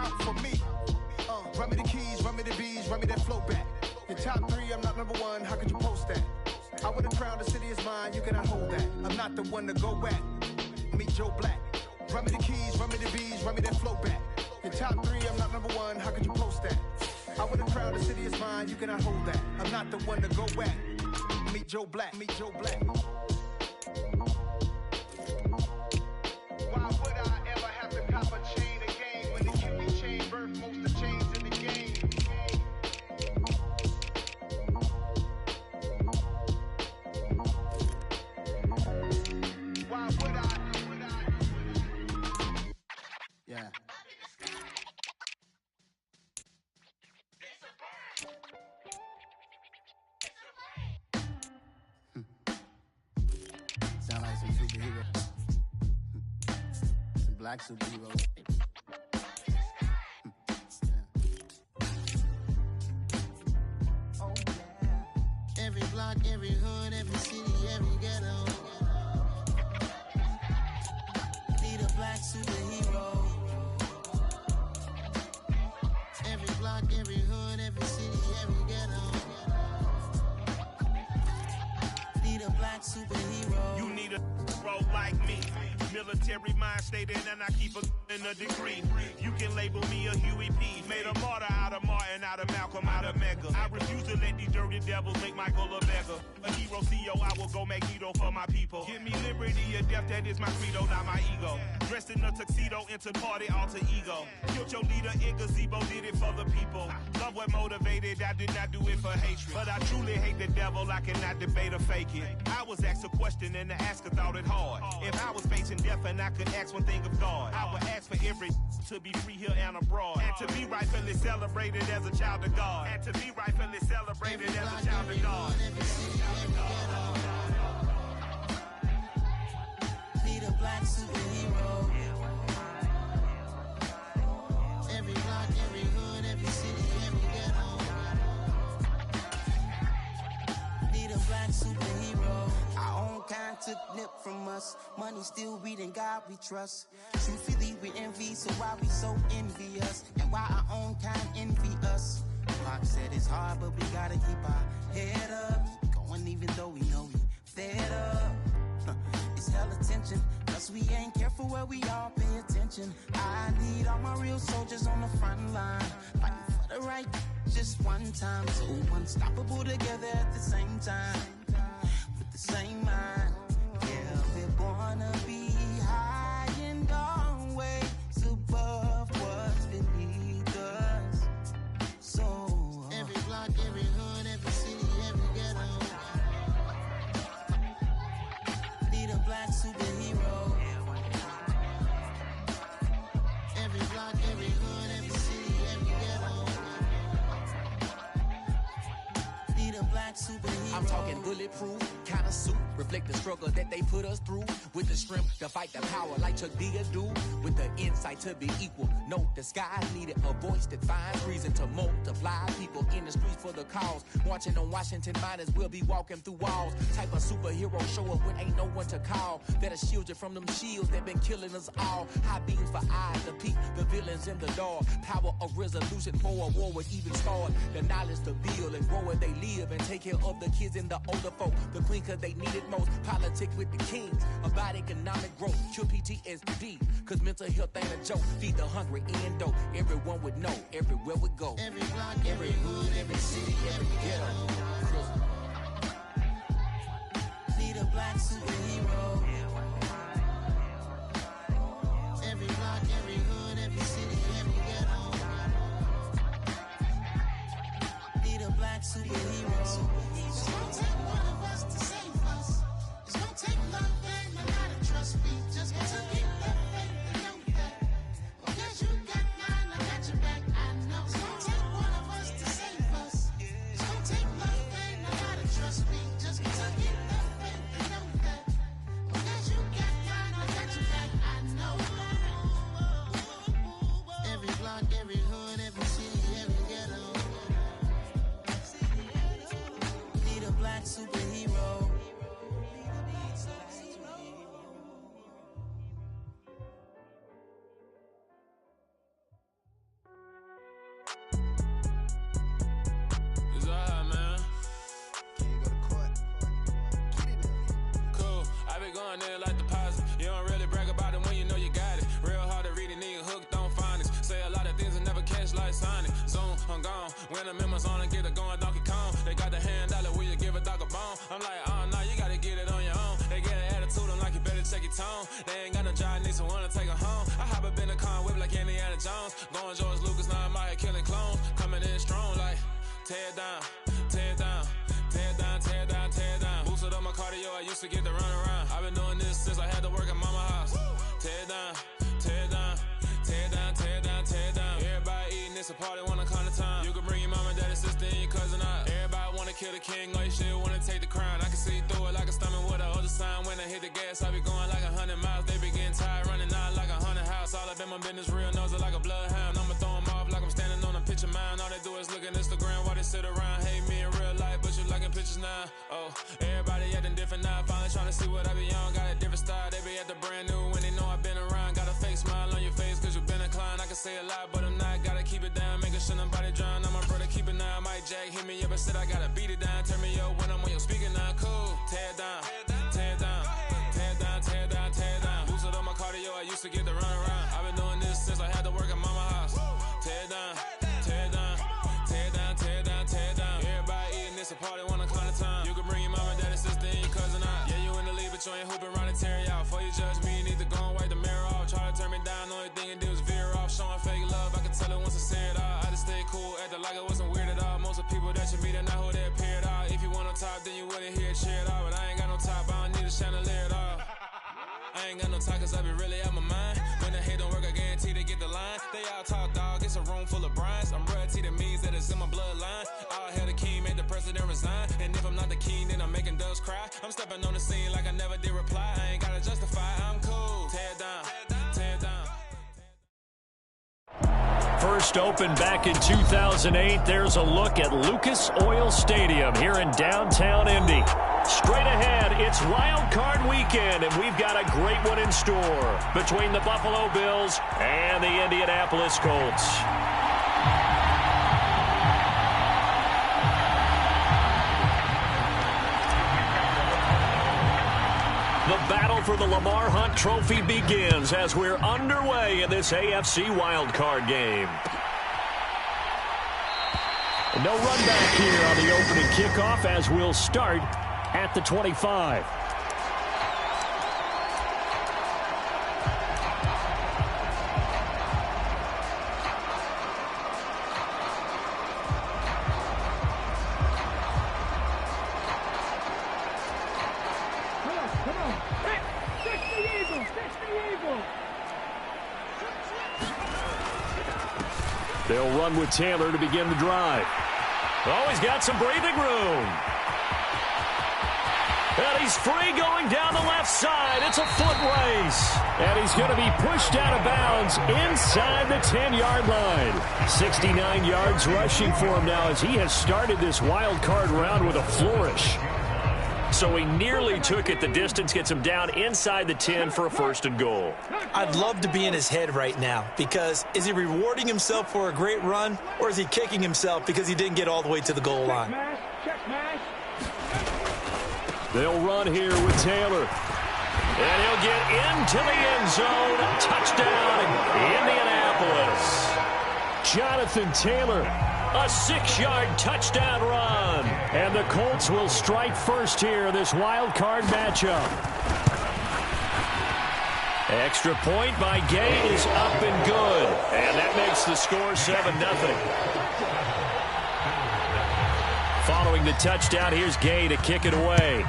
route for me. Run me the keys, run me the bees, run me that flow back. In top 3, I'm not number 1, how could you post that? I would have crowned the city is mine, you cannot hold that. I'm not the one to go back. Meet Joe Black. Run me the keys, run me the bees, run me that flow back. In top 3, I'm not number 1, how could you post that? I would have crowned the city is mine, you cannot hold that. I'm not the one to go back. Meet Joe Black, meet Joe Black. Why would I ever have to cop a chain again when the Cupid chain birthed most of the chains in the game? Why would I? Yeah. Sound like some superhero. Some black superheroes. Oh yeah. Every block, every hood, every city, every ghetto. Need a black superhero. Every block, every hood, every city, every ghetto. Need a black superhero. You need a bro like me. Military mind stated, and I keep a in a degree. You can label me a Huey P. Made a martyr out of Martin, out of Malcolm, out of Mega. I refuse to let these dirty devils make Michael a beggar. A hero CEO, I will go Magneto for my people. Give me liberty or death, that is my credo, not my ego. Dressed in a tuxedo, into party, alter ego. Killed your leader in gazebo, did it for the people. Love what motivated, I did not do it for hatred. But I truly hate the devil, I cannot debate or fake it. I was asked a question and the asker thought it hard. If I was facing death and I could ask one thing of God, I would ask for every to be free here and abroad, and to be rightfully celebrated as a child of God, and to be rightfully celebrated as a child of God. Need a black superhero. Every block, every hood, every city, every ghetto. Need a black superhero. Our own kind took nip from us. Money still reading God we trust. Truthfully we envy, so why we so envious? And why our own kind envy us? Pac said it's hard, but we gotta keep our head up. Going even though we know we fed up. It's hell attention, plus we ain't careful where we all pay attention. I need all my real soldiers on the front line, fighting for the right just one time. So unstoppable together at the same time, with the same mind. Yeah, we're gonna be high and always above what's beneath us. So every block, every hood, every city, every ghetto. Need a black superhero. Every block, every hood, every city, every ghetto. Need a black superhero. I'm talking bulletproof kind of suit, reflect the struggle that they put us through, with the strength to fight the power like Chuck D do, with the insight to be equal. No disguise needed, a voice that finds reason to multiply people in the streets for the cause. Marching on Washington, might as well be walking through walls. Type of superhero show up when ain't no one to call. That'll shield you from them shields that been killing us all. High beams for eyes to peek the villains in the dark. Power of resolution for a war would even start. The knowledge to build and grow where they live and take care of the kids and the older folk. The queen cause they need it most. Politic with the kings about economic growth. Cure PTSD cause mental health ain't a joke. Feed the hungry and dope. Everyone would know everywhere we go. Every block, every hood, every city, every ghetto. Need a black superhero. Every block, every hood, every city, every ghetto. Need a black superhero. It's gonna take one of us to save us. It's gonna take love and a lot of trust. We just gotta keep that faith and know that. Because you got mine, I got your back, I know. It's gonna take one of us to save us. It's gonna take love and a lot of trust. We just gotta keep that faith and know that. Because you got mine, I got your back, I know. Every block, every hood, every city, every ghetto. Need a black superhero. going in like deposit. You don't really brag about it when you know you got it. Real hard to read a nigga hooked on phonics. Say a lot of things and never catch like Sonic. Zoom, I'm gone. When the members on and get it going Donkey Kong. They got the hand dollar, will you give a dog a bone? I'm like, oh no, you gotta get it on your own. They get an attitude, I'm like, you better check your tone. They ain't got no job, need someone to take her home. I hop up in the car, whip like Indiana Jones. Going George Lucas, now I'm out here killing clones. Coming in strong like, tear down, tear down, tear down, tear down, tear down. Boosted up my cardio, I used to get to run around. I've been doing this since I had to work at mama house. Tear down, tear down, tear down, tear down, tear down. Everybody eating, it's a party, one kind of time. You can bring your mama, daddy, sister, and your cousin out. Everybody wanna kill the king, or you shit wanna take the crown. I can see through it like a stomach with a other sign. When I hit the gas, I be going like 100 miles. They be getting tired, running out like 100 house. All up in my business, real nose it like a bloodhound. I'ma throw them off like I'm standing on a picture mine. All they do is look at Instagram while they sit around. Hate me in real life, but you liking pictures now. Oh, everybody acting different now. Finally trying to see what I be on. Got a different style, they be at the brand new when they know I've been around. Got a fake smile on your face cause you been inclined. I can say a lot, but I'm not. Gotta keep it down, making sure nobody drown. I'm my brother, keep it now. Mike Jack hit me up and said I gotta beat it down. Turn me up when I'm on your speaker now. Cool, tear down, tear down, tear down, tear down, tear down. Boosted up my cardio, I used to get to run around. I've been doing this since I had to work at mama house. Tear down, tear down, tear down, tear down, tear down. Everybody eating, it's a party, one kind of time. You can bring your mama, daddy, sister, and your cousin out. Yeah, you in the league, but you ain't hooping around and tear you out. Before you judge me, you need to go and wipe the mirror off. Try to turn me down, only thing you do is veer off. Showing fake love, I can tell it once I say it all. I just stay cool, acting like it wasn't weird at all. Most of the people that you meet are not who they appear at all. If you want on top, then you wouldn't hear it cheer at all. But I ain't got no top, I don't need a chandelier at all. I ain't got no time cause I be really out my mind. When the hate don't work, I guarantee they get the line. They all talk dog, it's a room full of brinds. I'm royalty, that means that it's in my bloodline. All hell the king, made the president resign. And if I'm not the king, then I'm making doves cry. I'm stepping on the scene like I never did reply. I ain't gotta justify, I'm cool. Tear down, tear down. First opened back in 2008. There's a look at Lucas Oil Stadium here in downtown Indy. Straight ahead, it's Wild Card Weekend, and we've got a great one in store between the Buffalo Bills and the Indianapolis Colts. The battle for the Lamar Hunt Trophy begins as we're underway in this AFC wildcard game. No run back here on the opening kickoff as we'll start at the 25. They'll run with Taylor to begin the drive. Oh, he's got some breathing room. And he's free going down the left side. It's a foot race. And he's going to be pushed out of bounds inside the 10-yard line. 69 yards rushing for him now as he has started this wild card round with a flourish. So he nearly took it the distance, gets him down inside the 10 for a first and goal. I'd love to be in his head right now because is he rewarding himself for a great run or is he kicking himself because he didn't get all the way to the goal line? They'll run here with Taylor. And he'll get into the end zone. Touchdown, Indianapolis. Jonathan Taylor, a 6-yard touchdown run. And the Colts will strike first here in this wild card matchup. Extra point by Gay is up and good. And that makes the score 7-0. Following the touchdown, here's Gay to kick it away.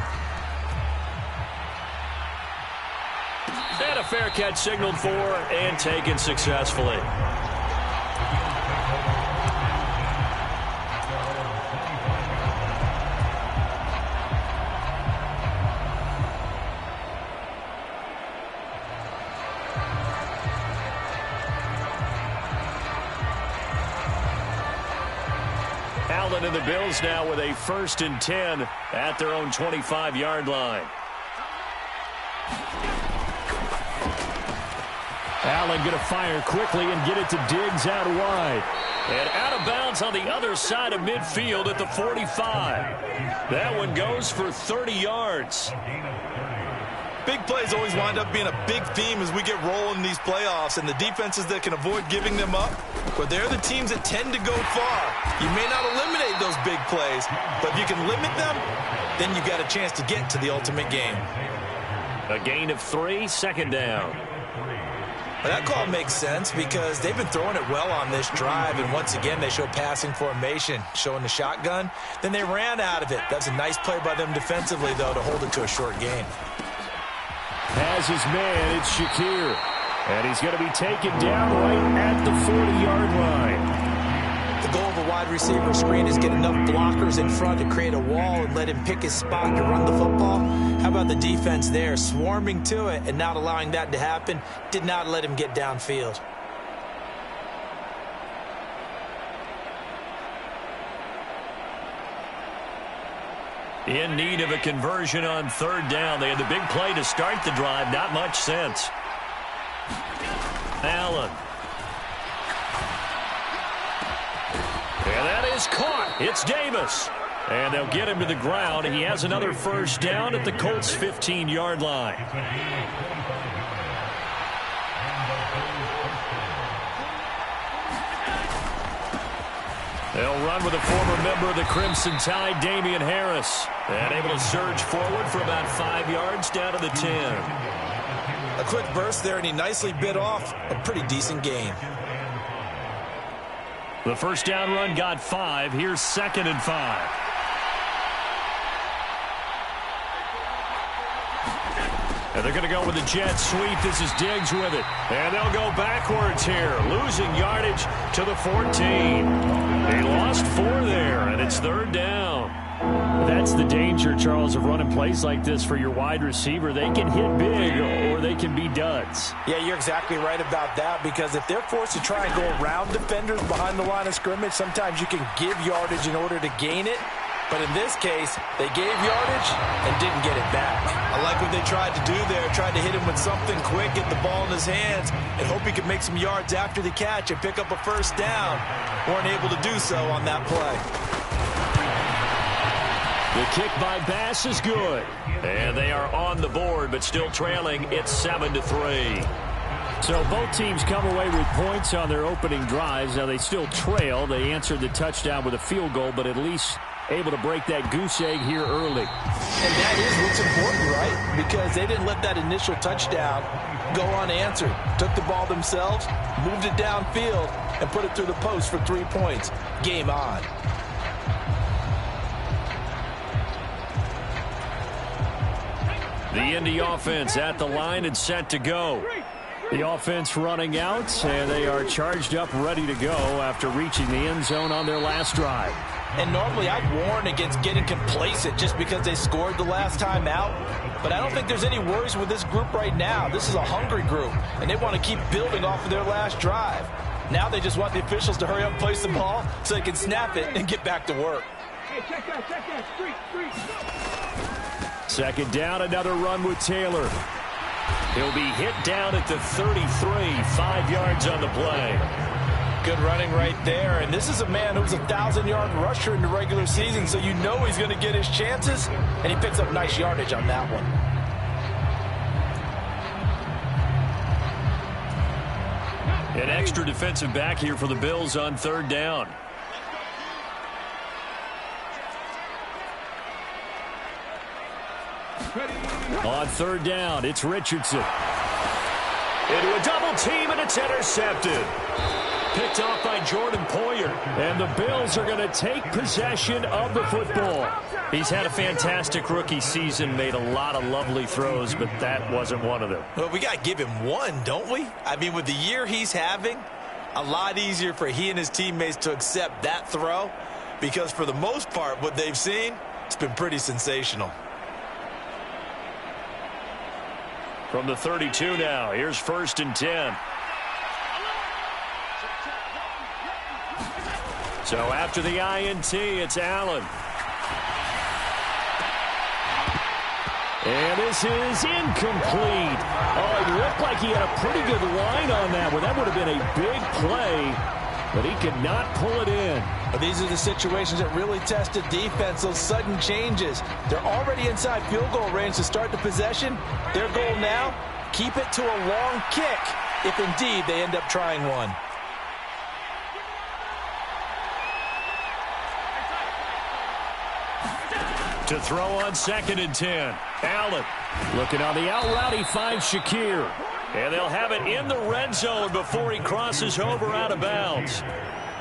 And a fair catch signaled for and taken successfully. Allen and the Bills now with a 1st and 10 at their own 25-yard line. Allen going to fire quickly and get it to Diggs out wide. And out of bounds on the other side of midfield at the 45. That one goes for 30 yards. Big plays always wind up being a big theme as we get rolling in these playoffs, and the defenses that can avoid giving them up, but they're the teams that tend to go far. You may not eliminate those big plays, but if you can limit them, then you got a chance to get to the ultimate game. A gain of 3, second down. Well, that call makes sense because they've been throwing it well on this drive, and once again they show passing formation, showing the shotgun. Then they ran out of it. That's a nice play by them defensively, though, to hold it to a short gain. Has his man, it's Shakir. And he's going to be taken down right at the 40-yard line. The goal of a wide receiver screen is get enough blockers in front to create a wall and let him pick his spot to run the football. How about the defense there, swarming to it and not allowing that to happen? Did not let him get downfield. In need of a conversion on third down. They had the big play to start the drive. Not much sense. Allen. And that is caught. It's Davis. And they'll get him to the ground. He has another first down at the Colts' 15-yard line. They'll run with a former member of the Crimson Tide, Damian Harris. And able to surge forward for about 5 yards down to the 10. A quick burst there, and he nicely bit off a pretty decent gain. The first down run got 5. Here's 2nd and 5. And they're going to go with the jet sweep. This is Diggs with it. And they'll go backwards here, losing yardage to the 14. They lost 4 there, and it's third down. That's the danger, Charles, of running plays like this for your wide receiver. They can hit big or they can be duds. Yeah, you're exactly right about that, because if they're forced to try and go around defenders behind the line of scrimmage, sometimes you can give yardage in order to gain it. But in this case, they gave yardage and didn't get it back. I like what they tried to do there, tried to hit him with something quick, get the ball in his hands, and hope he could make some yards after the catch and pick up a first down. Weren't able to do so on that play. The kick by Bass is good. And they are on the board, but still trailing. It's 7-3. So both teams come away with points on their opening drives. Now they still trail. They answered the touchdown with a field goal, but at least able to break that goose egg here early. And that is what's important, right? Because they didn't let that initial touchdown go unanswered. Took the ball themselves, moved it downfield, and put it through the post for 3 points. Game on. The Indy offense at the line and set to go. The offense running out, and they are charged up, ready to go after reaching the end zone on their last drive. And normally I'd warn against getting complacent just because they scored the last time out. But I don't think there's any worries with this group right now. This is a hungry group, and they want to keep building off of their last drive. Now they just want the officials to hurry up and place the ball so they can snap it and get back to work. Hey, check that. Street. Second down, another run with Taylor. He'll be hit down at the 33, 5 yards on the play. Good running right there, and this is a man who's a 1,000-yard rusher in the regular season, so you know he's going to get his chances, and he picks up nice yardage on that one. An extra defensive back here for the Bills on third down. On third down, it's Richardson. Into a double team, and it's intercepted. Picked off by Jordan Poyer. And the Bills are going to take possession of the football. He's had a fantastic rookie season, made a lot of lovely throws, but that wasn't one of them. Well, we got to give him one, don't we? I mean, with the year he's having, a lot easier for he and his teammates to accept that throw, because for the most part, what they've seen, it's been pretty sensational. From the 32 now, here's 1st and 10. So after the INT, it's Allen. And this is incomplete. Oh, it looked like he had a pretty good line on that one. That would have been a big play. but he could not pull it in. These are the situations that really test the defense, those sudden changes. They're already inside field goal range to start the possession. Their goal now, keep it to a long kick, if indeed they end up trying one. To throw on 2nd and 10. Allen looking on the out route. He finds Shakir. And they'll have it in the red zone before he crosses over out of bounds.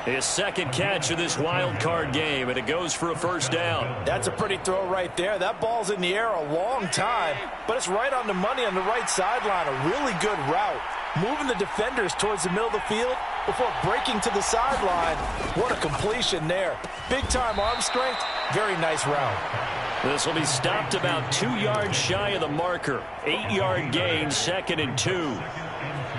His second catch of this wild card game, and it goes for a first down. That's a pretty throw right there. That ball's in the air a long time, but it's right on the money on the right sideline. A really good route. Moving the defenders towards the middle of the field before breaking to the sideline. What a completion there. Big-time arm strength. Very nice route. This will be stopped about 2 yards shy of the marker. 8-yard gain, 2nd and 2.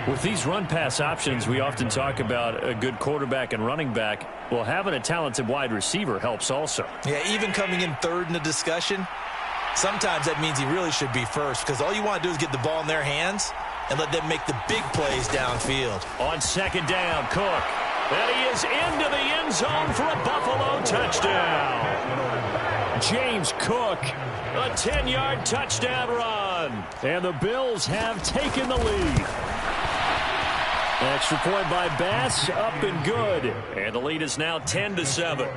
With these run-pass options, we often talk about a good quarterback and running back. Well, having a talented wide receiver helps also. Yeah, even coming in third in the discussion, sometimes that means he really should be first, because all you want to do is get the ball in their hands and let them make the big plays downfield. On 2nd down, Cook. And he is into the end zone for a Buffalo touchdown. James Cook, a 10-yard touchdown run. And the Bills have taken the lead. Extra point by Bass, up and good. And the lead is now 10-7.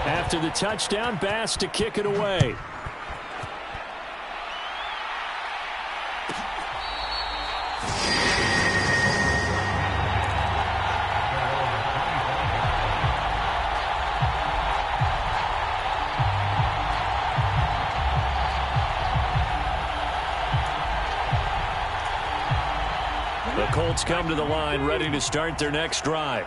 After the touchdown, Bass to kick it away. The Colts come to the line, ready to start their next drive.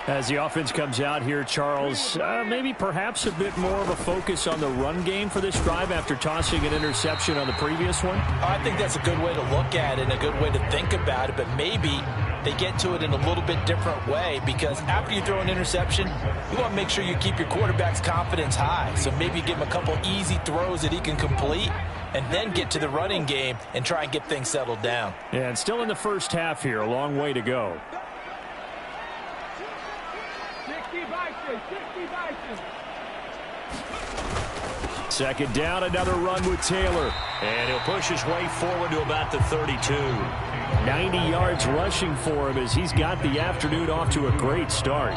As the offense comes out here, Charles, maybe perhaps a bit more of a focus on the run game for this drive after tossing an interception on the previous one? I think that's a good way to look at it and a good way to think about it, but maybe they get to it in a little bit different way, because after you throw an interception, you want to make sure you keep your quarterback's confidence high. So maybe give him a couple easy throws that he can complete and then get to the running game and try and get things settled down. Yeah, and still in the first half here, a long way to go. 2nd down, another run with Taylor. And he'll push his way forward to about the 32. 90 yards rushing for him as he's got the afternoon off to a great start.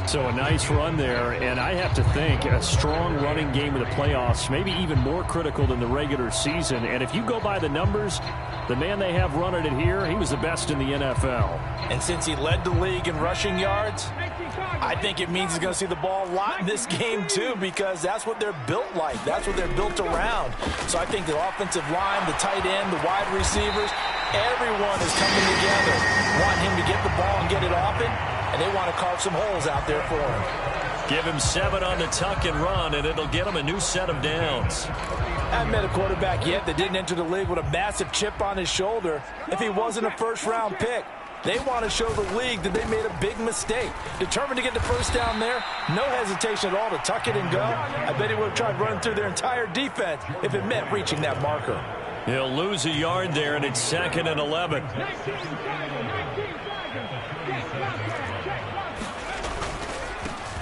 So a nice run there, and I have to think a strong running game in the playoffs, maybe even more critical than the regular season. And if you go by the numbers, the man they have running it here, he was the best in the NFL. And since he led the league in rushing yards, I think it means he's going to see the ball a lot in this game too, because that's what they're built like. That's what they're built around. So I think the offensive line, the tight end, the wide receivers, everyone is coming together, wanting him to get the ball and get it often, and they want to carve some holes out there for him. Give him 7 on the tuck and run, and it'll get him a new set of downs. I haven't met a quarterback yet that didn't enter the league with a massive chip on his shoulder if he wasn't a first-round pick. They want to show the league that they made a big mistake. Determined to get the first down there, no hesitation at all to tuck it and go. I bet he would have tried running through their entire defense if it meant reaching that marker. He'll lose a yard there, and it's 2nd and 11.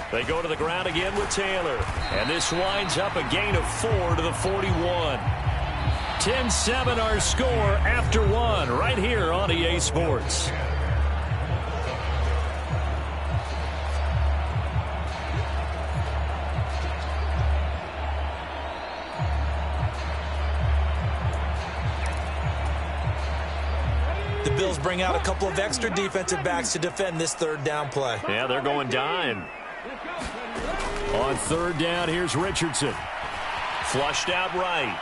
They go to the ground again with Taylor. And this winds up a gain of 4 to the 41. 10-7 our score after 1 right here on EA Sports. The Bills bring out a couple of extra defensive backs to defend this 3rd down play. Yeah, they're going dime. On 3rd down, here's Richardson. Flushed out right.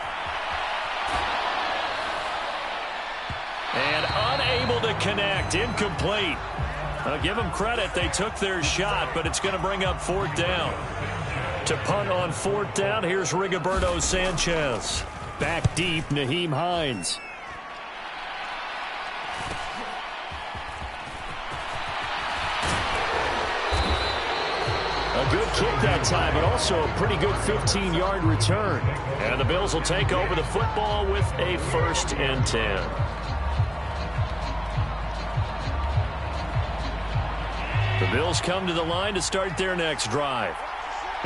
And unable to connect. Incomplete. I'll give them credit. They took their shot, but it's going to bring up 4th down. To punt on 4th down, here's Rigoberto Sanchez. Back deep, Nyheim Hines. A good kick that time, but also a pretty good 15-yard return. And the Bills will take over the football with a 1st and 10. The Bills come to the line to start their next drive.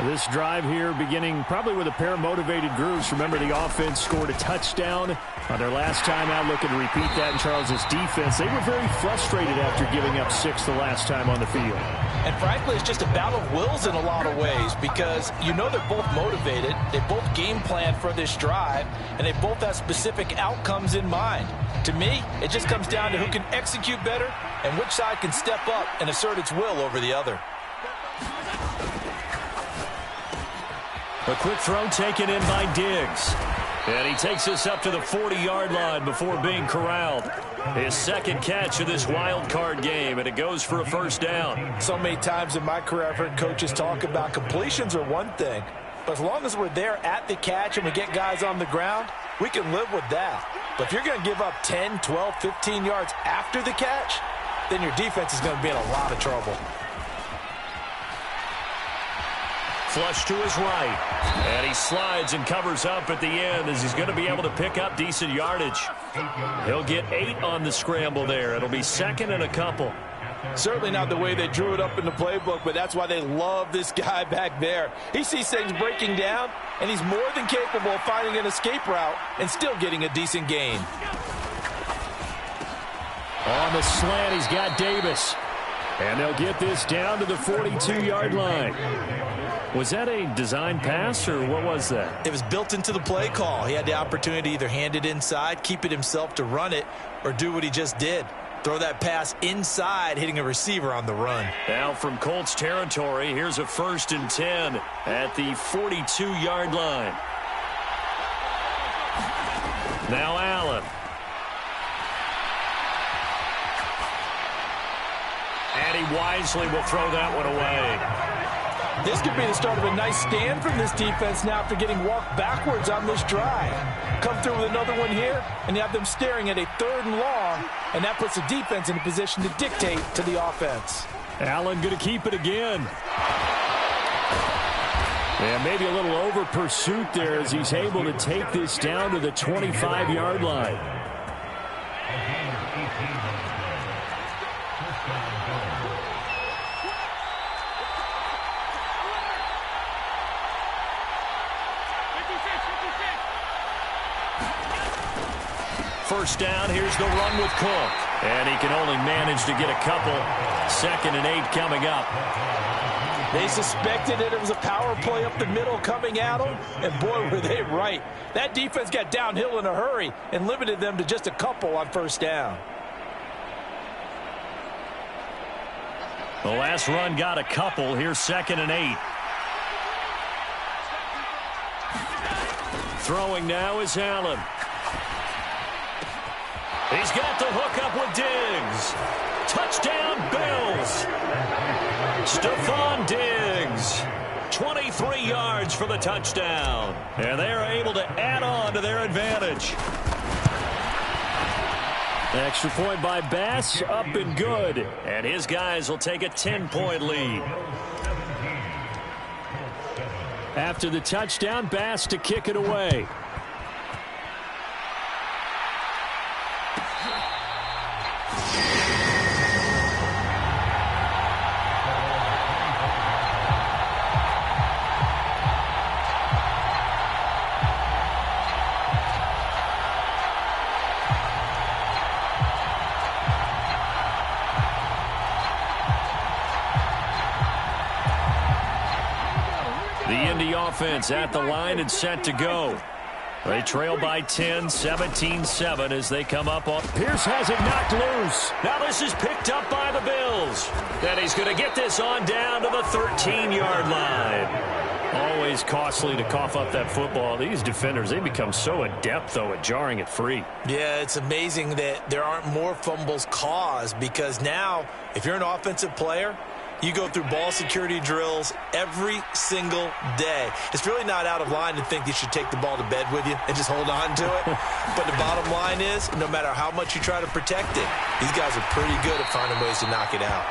This drive here beginning probably with a pair of motivated grooves. Remember, the offense scored a touchdown on their last time out, looking to repeat that in Charles's defense. They were very frustrated after giving up 6 the last time on the field. And frankly, it's just a battle of wills in a lot of ways because you know they're both motivated. They both game plan for this drive, and they both have specific outcomes in mind. To me, it just comes down to who can execute better and which side can step up and assert its will over the other. A quick throw taken in by Diggs. And he takes us up to the 40-yard line before being corralled. His second catch of this wild card game, and it goes for a 1st down. So many times in my career, I've heard coaches talk about completions are one thing. But as long as we're there at the catch and we get guys on the ground, we can live with that. But if you're going to give up 10, 12, 15 yards after the catch, then your defense is going to be in a lot of trouble. Flush to his right. And he slides and covers up at the end as he's going to be able to pick up decent yardage. He'll get 8 on the scramble there. It'll be 2nd and a couple. Certainly not the way they drew it up in the playbook, but that's why they love this guy back there. He sees things breaking down, and he's more than capable of finding an escape route and still getting a decent gain. On the slant, he's got Davis. And they'll get this down to the 42-yard line. Was that a design pass, or what was that? It was built into the play call. He had the opportunity to either hand it inside, keep it himself to run it, or do what he just did. Throw that pass inside, hitting a receiver on the run. Now from Colts territory, here's a 1st and 10 at the 42-yard line. Now Allen. And he wisely will throw that one away. This could be the start of a nice stand from this defense now after getting walked backwards on this drive. Come through with another one here, and you have them staring at a 3rd and long, and that puts the defense in a position to dictate to the offense. Allen going to keep it again. And maybe a little over pursuit there as he's able to take this down to the 25-yard line. First down, here's the run with Cook. And he can only manage to get a couple. 2nd and 8 coming up. They suspected that it was a power play up the middle coming at them, and boy, were they right. That defense got downhill in a hurry and limited them to just a couple on 1st down. The last run got a couple. Here's 2nd and 8. Throwing now is Allen. He's got the hook up with Diggs. Touchdown, Bills. Stephon Diggs. 23 yards for the touchdown. And they're able to add on to their advantage. Extra point by Bass, up and good. And his guys will take a 10-point lead. After the touchdown, Bass to kick it away. Offense at the line and set to go. They trail by 10, 17-7 as they come up on. Pierce has it knocked loose. Now this is picked up by the Bills. And he's going to get this on down to the 13-yard line. Always costly to cough up that football. These defenders, they become so adept, though, at jarring it free. Yeah, it's amazing that there aren't more fumbles caused because now, if you're an offensive player, you go through ball security drills every single day. It's really not out of line to think you should take the ball to bed with you and just hold on to it. But the bottom line is, no matter how much you try to protect it, these guys are pretty good at finding ways to knock it out.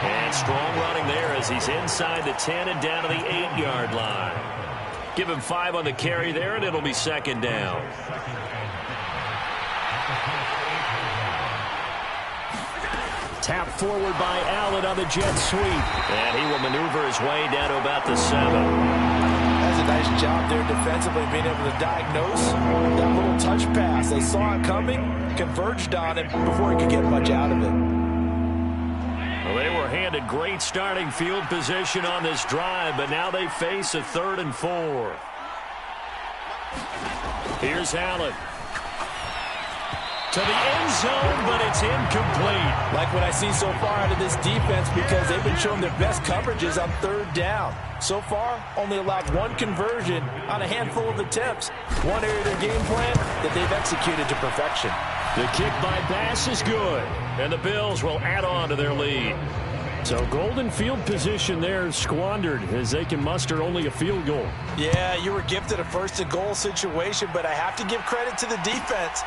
And strong running there as he's inside the 10 and down to the 8-yard line. Give him 5 on the carry there, and it'll be second down. Tap forward by Allen on the jet sweep. And he will maneuver his way down to about the 7. That's a nice job there defensively, being able to diagnose that little touch pass. They saw it coming, converged on it before he could get much out of it. Well, they were handed great starting field position on this drive, but now they face a 3rd and 4. Here's Allen. To the end zone, but it's incomplete. Like what I see so far out of this defense, because they've been showing their best coverages on 3rd down. So far, only allowed 1 conversion on a handful of attempts. One area of their game plan that they've executed to perfection. The kick by Bass is good, and the Bills will add on to their lead. So golden field position there squandered as they can muster only a field goal. Yeah, you were gifted a 1st and goal situation, but I have to give credit to the defense.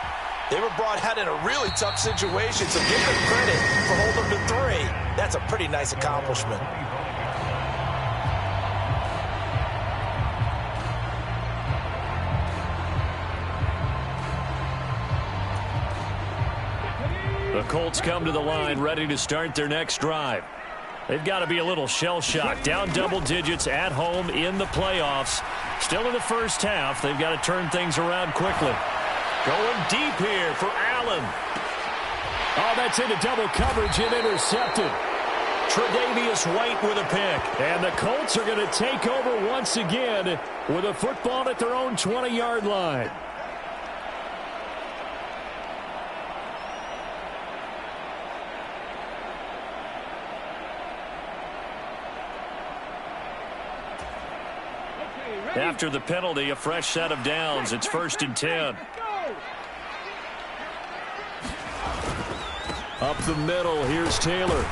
They were brought out in a really tough situation, so give them credit for holding them to 3. That's a pretty nice accomplishment. The Colts come to the line ready to start their next drive. They've got to be a little shell-shocked. Down double digits at home in the playoffs. Still in the first half. They've got to turn things around quickly. Going deep here for Allen. Oh, that's into double coverage and intercepted. Tre'Davious White with a pick. And the Colts are going to take over once again with a football at their own 20-yard line. After the penalty, a fresh set of downs. It's 1st and 10. Up the middle, here's Taylor.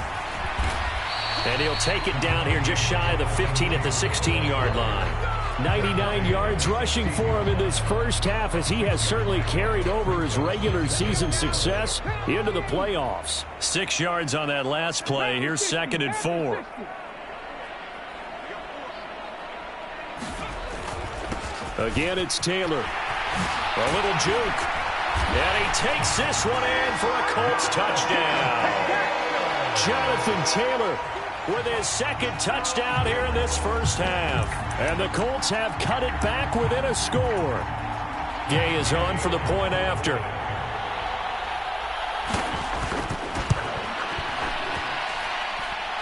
And he'll take it down here just shy of the 15 at the 16-yard line. 99 yards rushing for him in this first half, as he has certainly carried over his regular season success into the playoffs. 6 yards on that last play. Here's 2nd and 4. Again, it's Taylor. A little juke. And he takes this one in for a Colts touchdown. Jonathan Taylor with his 2nd touchdown here in this first half. And the Colts have cut it back within a score. Gay is on for the point after.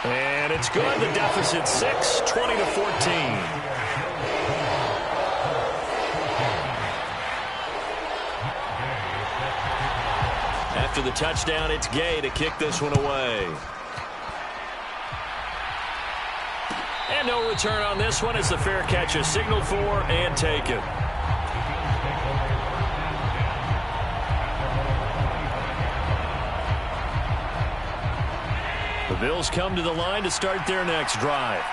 And it's good. The deficit 6, 20-14. After the touchdown, it's Gay to kick this one away. And no return on this one as the fair catch is signaled for and taken. The Bills come to the line to start their next drive.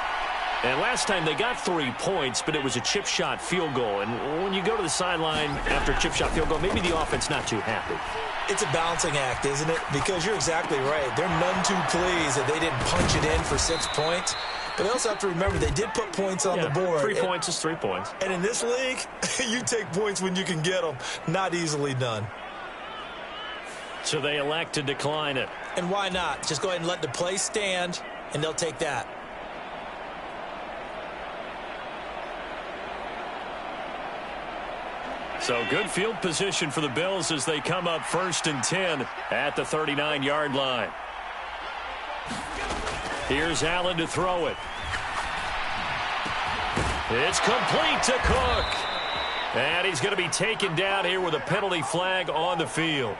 And last time they got 3 points, but it was a chip shot field goal. And when you go to the sideline after a chip shot field goal, maybe the offense not too happy. It's a balancing act, isn't it? Because you're exactly right. They're none too pleased that they didn't punch it in for 6 points. But they also have to remember they did put points on the board. 3 points is 3 points. And in this league, you take points when you can get them. Not easily done. So they elect to decline it. And why not? Just go ahead and let the play stand, and they'll take that. So good field position for the Bills as they come up 1st and 10 at the 39-yard line. Here's Allen to throw it. It's complete to Cook. And he's going to be taken down here with a penalty flag on the field.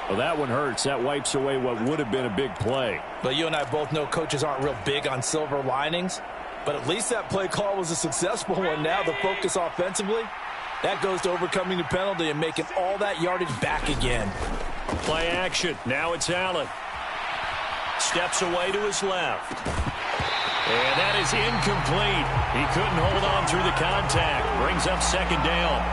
Well, that one hurts. That wipes away what would have been a big play. But you and I both know coaches aren't real big on silver linings. But at least that play call was a successful one. Now the focus offensively, that goes to overcoming the penalty and making all that yardage back again. Play action. Now it's Allen. Steps away to his left. And that is incomplete. He couldn't hold on through the contact. Brings up 2nd down.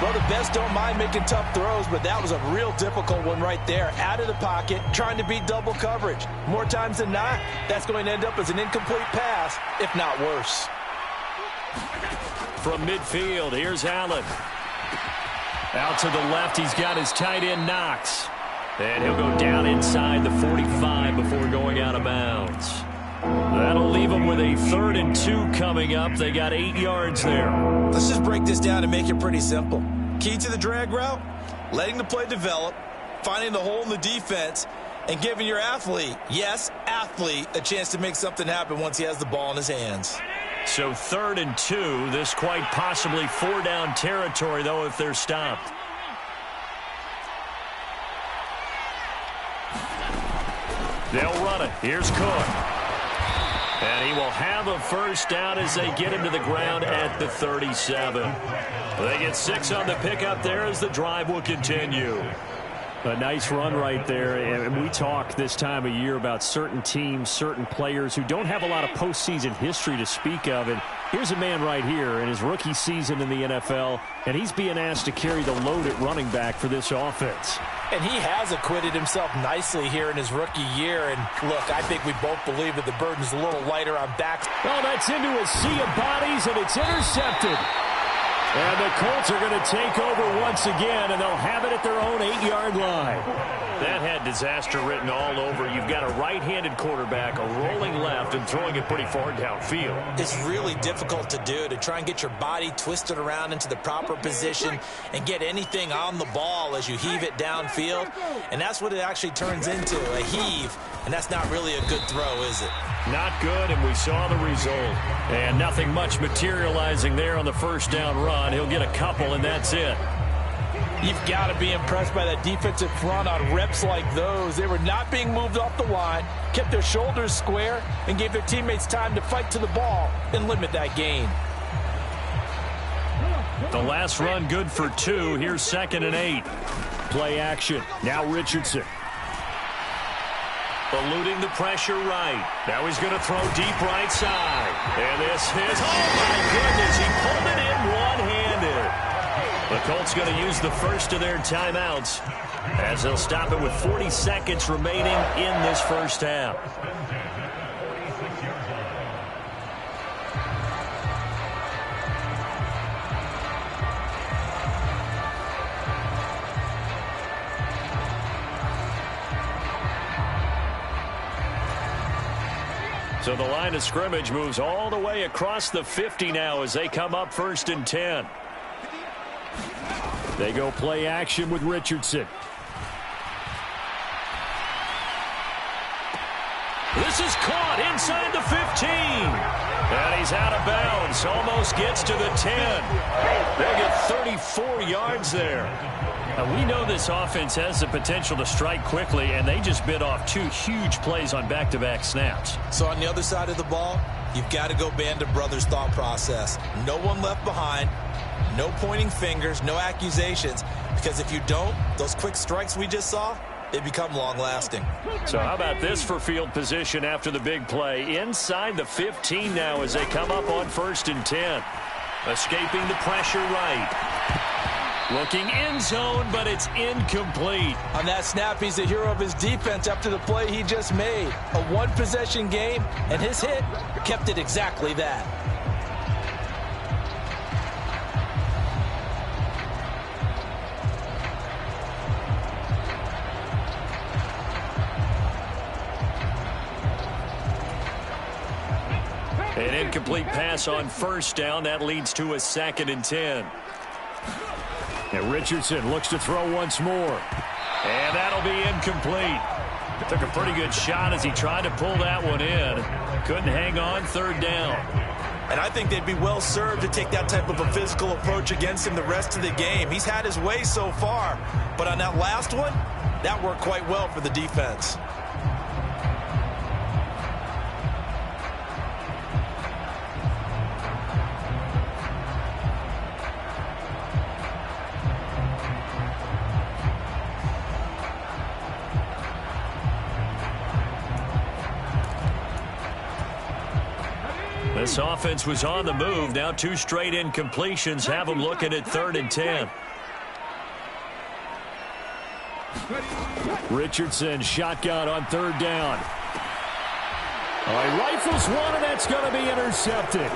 Well, the best don't mind making tough throws, but that was a real difficult one right there. Out of the pocket, trying to beat double coverage. More times than not, that's going to end up as an incomplete pass, if not worse. From midfield, here's Allen. Out to the left, he's got his tight end Knox. And he'll go down inside the 45 before going out of bounds. That'll leave them with a 3rd and 2 coming up. They got 8 yards there. Let's just break this down and make it pretty simple. Key to the drag route, letting the play develop, finding the hole in the defense, and giving your athlete, yes, athlete, a chance to make something happen once he has the ball in his hands. So 3rd and 2, this quite possibly 4-down territory, though, if they're stopped. They'll run it. Here's Cook. And he will have a first down as they get him to the ground at the 37. They get 6 on the pickup there as the drive will continue. A nice run right there, and we talk this time of year about certain teams, certain players who don't have a lot of postseason history to speak of, and here's a man right here in his rookie season in the NFL, and he's being asked to carry the load at running back for this offense. And he has acquitted himself nicely here in his rookie year, and look, I think we both believe that the burden's a little lighter on backs. Well, that's into a sea of bodies, and it's intercepted. And the Colts are going to take over once again, and they'll have it at their own 8-yard line. That had disaster written all over. You've got a right-handed quarterback, a rolling left, and throwing it pretty far downfield. It's really difficult to do, to try and get your body twisted around into the proper position and get anything on the ball as you heave it downfield. And that's what it actually turns into, a heave. And that's not really a good throw, is it? Not good, and we saw the result. And nothing much materializing there on the first down run. He'll get a couple, and that's it. You've got to be impressed by that defensive front on reps like those. They were not being moved off the line, kept their shoulders square, and gave their teammates time to fight to the ball and limit that gain. The last run good for 2. Here's 2nd and 8. Play action. Now Richardson. Eluding the pressure right. Now he's going to throw deep right side. And this is, oh my goodness, he pulled it in one-handed. The Colts going to use the first of their timeouts as they'll stop it with 40 seconds remaining in this first half. So the line of scrimmage moves all the way across the 50 now as they come up 1st and 10. They go play action with Richardson. This is caught inside the 15. And he's out of bounds. Almost gets to the 10. They get 34 yards there. Now, we know this offense has the potential to strike quickly, and they just bit off 2 huge plays on back-to-back snaps. So on the other side of the ball, you've got to go Band of Brothers thought process. No one left behind. No pointing fingers, no accusations, because if you don't, those quick strikes we just saw, they become long-lasting. So how about this for field position after the big play? Inside the 15 now as they come up on 1st and 10. Escaping the pressure right. Looking end zone, but it's incomplete. On that snap, he's the hero of his defense after the play he just made. A one-possession game, and his hit kept it exactly that. An incomplete pass on 1st down. That leads to a 2nd and 10. And Richardson looks to throw once more. And that'll be incomplete. Took a pretty good shot as he tried to pull that one in. Couldn't hang on. 3rd down. And I think they'd be well served to take that type of a physical approach against him the rest of the game. He's had his way so far. But on that last one, that worked quite well for the defense. This offense was on the move. Now 2 straight incompletions have them looking at 3rd and 10. Richardson shotgun on 3rd down. Rifles one, and that's going to be intercepted.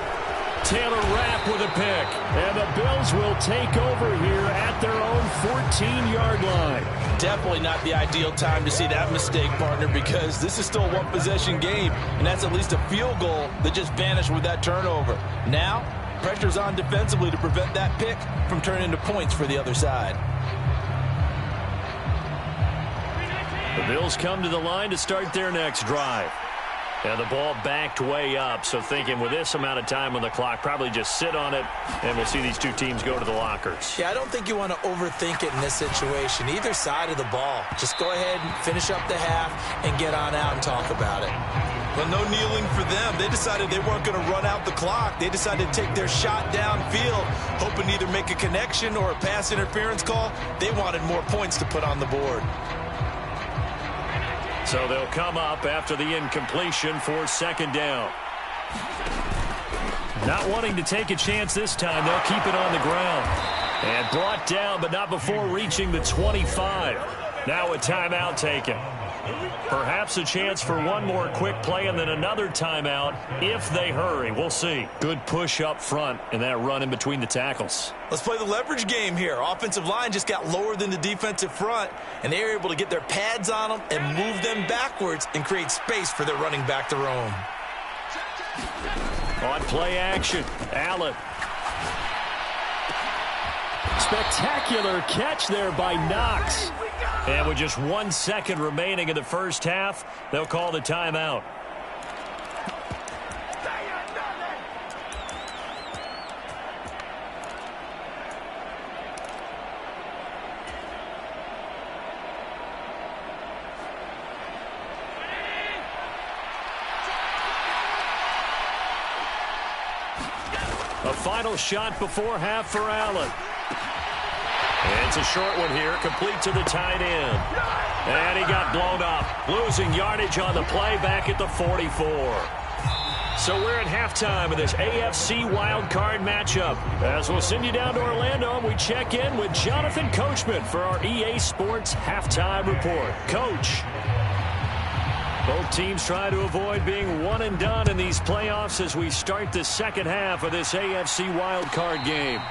Taylor Rapp with a pick. And the Bills will take over here at their own 14-yard line. Definitely not the ideal time to see that mistake, partner, because this is still a one-possession game, and that's at least a field goal that just vanished with that turnover. Now, pressure's on defensively to prevent that pick from turning into points for the other side. The Bills come to the line to start their next drive. And the ball backed way up, so thinking with this amount of time on the clock, probably just sit on it, and we'll see these two teams go to the lockers. Yeah, I don't think you want to overthink it in this situation. Either side of the ball. Just go ahead and finish up the half and get on out and talk about it. Well, no kneeling for them. They decided they weren't going to run out the clock. They decided to take their shot downfield, hoping to either make a connection or a pass interference call. They wanted more points to put on the board. So they'll come up after the incompletion for 2nd down. Not wanting to take a chance this time, they'll keep it on the ground. And brought down, but not before reaching the 25. Now a timeout taken. Perhaps a chance for one more quick play and then another timeout if they hurry. We'll see. Good push up front and that run in between the tackles. Let's play the leverage game here. Offensive line just got lower than the defensive front, and they were able to get their pads on them and move them backwards and create space for their running back to roam. On play action, Allen. Spectacular catch there by Knox. And with just 1 second remaining in the first half, they'll call the timeout. A final shot before half for Allen. It's a short one here, complete to the tight end. And he got blown up, losing yardage on the play back at the 44. So we're at halftime of this AFC wildcard matchup. As we'll send you down to Orlando, we check in with Jonathan Coachman for our EA Sports Halftime Report. Coach. Both teams try to avoid being one and done in these playoffs as we start the second half of this AFC wildcard game.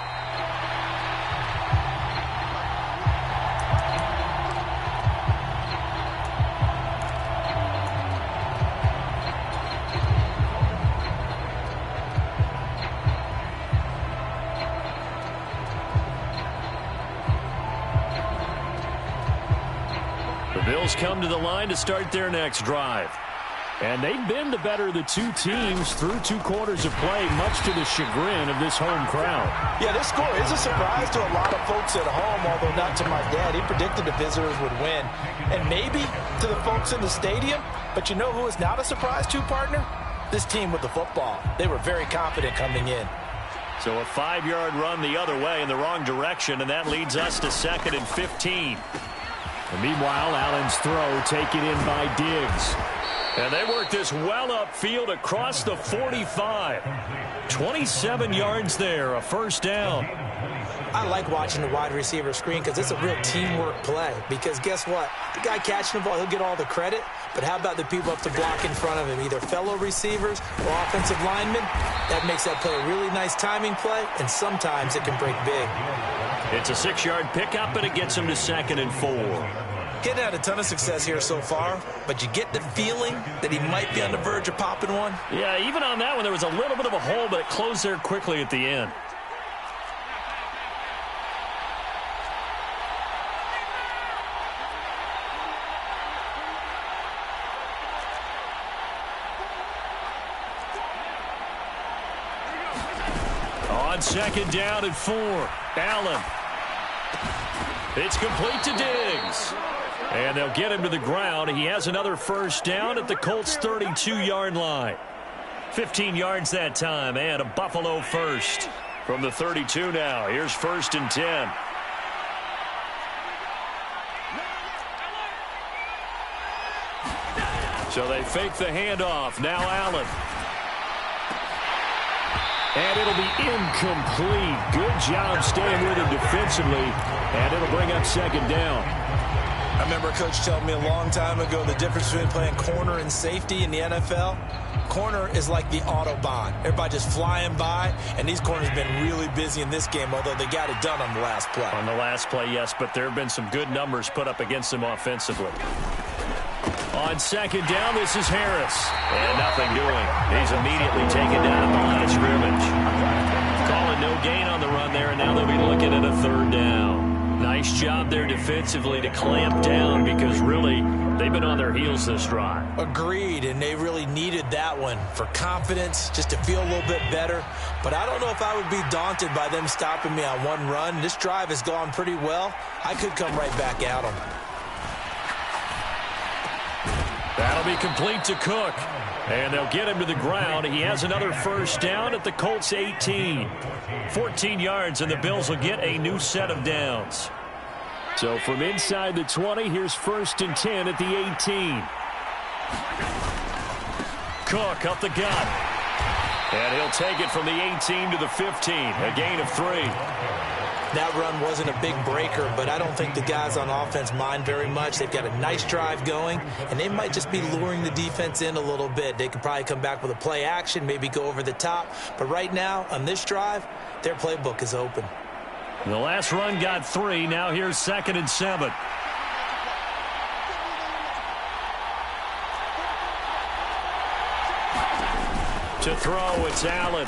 Bills come to the line to start their next drive. And they've been the better of the two teams through 2 quarters of play, much to the chagrin of this home crowd. Yeah, this score is a surprise to a lot of folks at home, although not to my dad. He predicted the visitors would win. And maybe to the folks in the stadium. But you know who is not a surprise to, partner? This team with the football. They were very confident coming in. So a 5-yard run the other way in the wrong direction, and that leads us to 2nd and 15. And meanwhile, Allen's throw taken in by Diggs. And they work this well upfield across the 45. 27 yards there, a first down. I like watching the wide receiver screen because it's a real teamwork play. Because guess what? The guy catching the ball, he'll get all the credit. But how about the people up to block in front of him, either fellow receivers or offensive linemen? That makes that play a really nice timing play, and sometimes it can break big. It's a 6-yard pickup, and it gets him to 2nd and 4. Getting had a ton of success here so far, but you get the feeling that he might be on the verge of popping one. Yeah, even on that one, there was a little bit of a hole, but it closed there quickly at the end. On 2nd down and 4, Allen. It's complete to Diggs. And they'll get him to the ground. He has another first down at the Colts' 32-yard line. 15 yards that time, and a Buffalo first. From the 32 now, here's 1st and 10. So they fake the handoff. Now Allen. And it'll be incomplete. Good job staying with him defensively. And it'll bring up second down. I remember a coach telling me a long time ago the difference between playing corner and safety in the NFL. Corner is like the Autobahn. Everybody just flying by, and these corners have been really busy in this game, although they got it done on the last play. On the last play, yes, but there have been some good numbers put up against them offensively. On second down, this is Harris. And nothing doing. He's immediately taken down at the line of scrimmage. Calling no gain on the run there, and now they'll be looking at a third down. Nice job there defensively to clamp down because really they've been on their heels this drive. Agreed, and they really needed that one for confidence, just to feel a little bit better. But I don't know if I would be daunted by them stopping me on one run. This drive has gone pretty well. I could come right back at them. That'll be complete to Cook. And they'll get him to the ground. He has another first down at the Colts 18. 14 yards, and the Bills will get a new set of downs. So from inside the 20, here's 1st and 10 at the 18. Cook up the gut. And he'll take it from the 18 to the 15. A gain of 3. That run wasn't a big breaker, but I don't think the guys on offense mind very much. They've got a nice drive going, and they might just be luring the defense in a little bit. They could probably come back with a play action, maybe go over the top. But right now, on this drive, their playbook is open. The last run got 3. Now here's 2nd and 7. To throw, it's Allen.